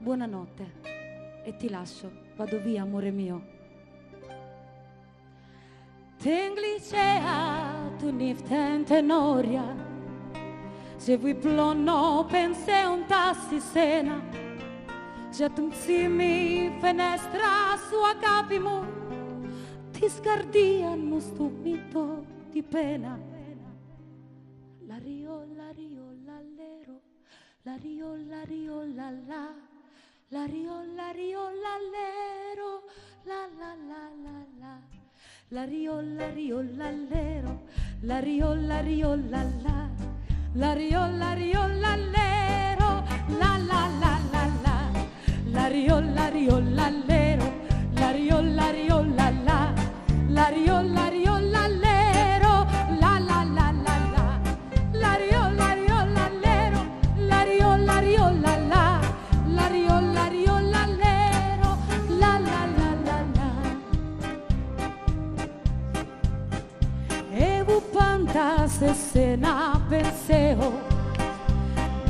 buonanotte e ti lascio, vado via amore mio. Tenglicea tu niften tenoria, se vi plonno pense un tassi sena, se tu mi fenestra sua capimu, ti scardiano stupito di pena. La rio, l'allero, la rio, l'alla, la rio, l'allero, la la la la la. La rio, l'allero, la rio, l'alla, la rio, l'allero, la la la la la. La rio, l'allero, la rio, l'alla, la rio, l'allero, la la la la la. La rio, l'allero, la rio, l'alla, la rio, l'allero, la la la la la. E vupanta se sena penseo,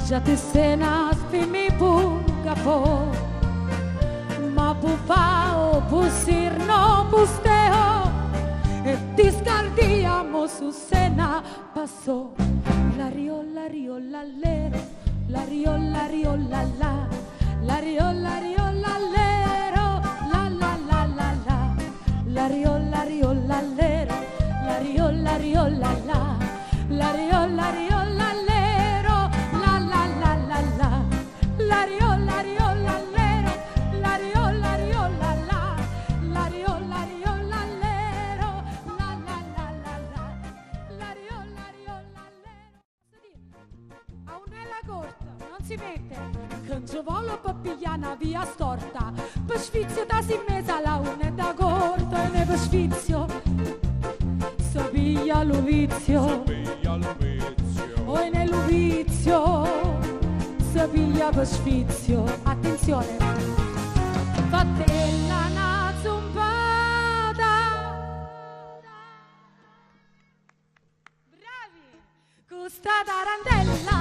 già te sena spimi pu capo, ma pu pao, pu sirno, pu steo, e ti scardiamo su sena passò. La rio, l'allero, la rio, l'alla, la rio, l'allero, la la la la la. La rio, l'allero, la rio, l'alla, la rio, l'allero, la la la la la. La rio, l'allero, la rio, l'alla, la rio, l'allero, la la la la la. La rio, l'allero. A un'ella corta non si mette, che ci vuole per pigliare una via storta, per sfizio da si messa la un'ella corta, e ne per sfizio si piglia l'uvizio, o nell'uvizio si piglia per sfizio. Attenzione, fatella una zumbada, bravi, questa tarantella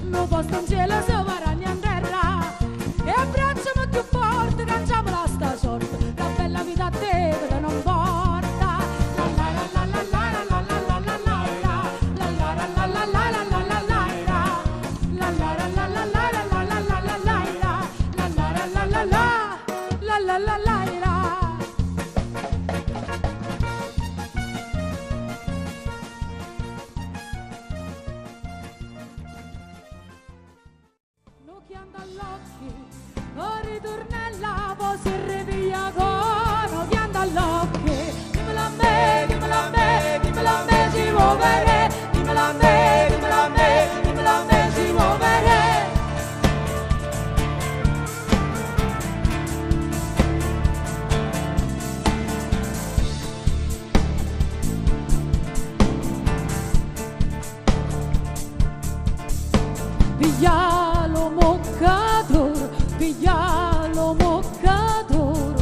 non posso in cielo sopra né in terra, e abbracciamo più forte, cangiamo la sta sorte, la bella vita a te che non porta. Piglialo moccador,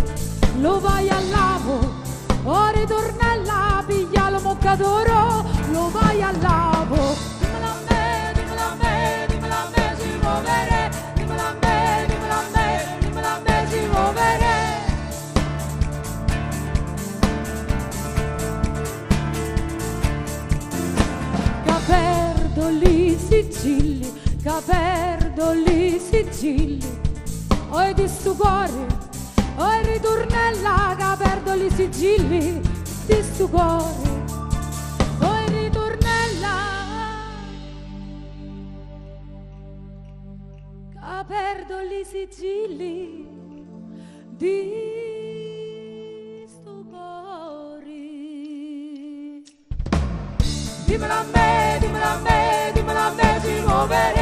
lo vai al lavo, o ritornella, piglialo moccadoro, lo vai al lavo. Dimmelo a me, si muovere, dimmelo a me, si muovere. Che perdo li sigilli, oi di stu cuore, oi ritornella, che perdo li sigilli di stu cuore, oi ritornella, che perdo li sigilli di stu cuore. Dimmelo a me, si muovere.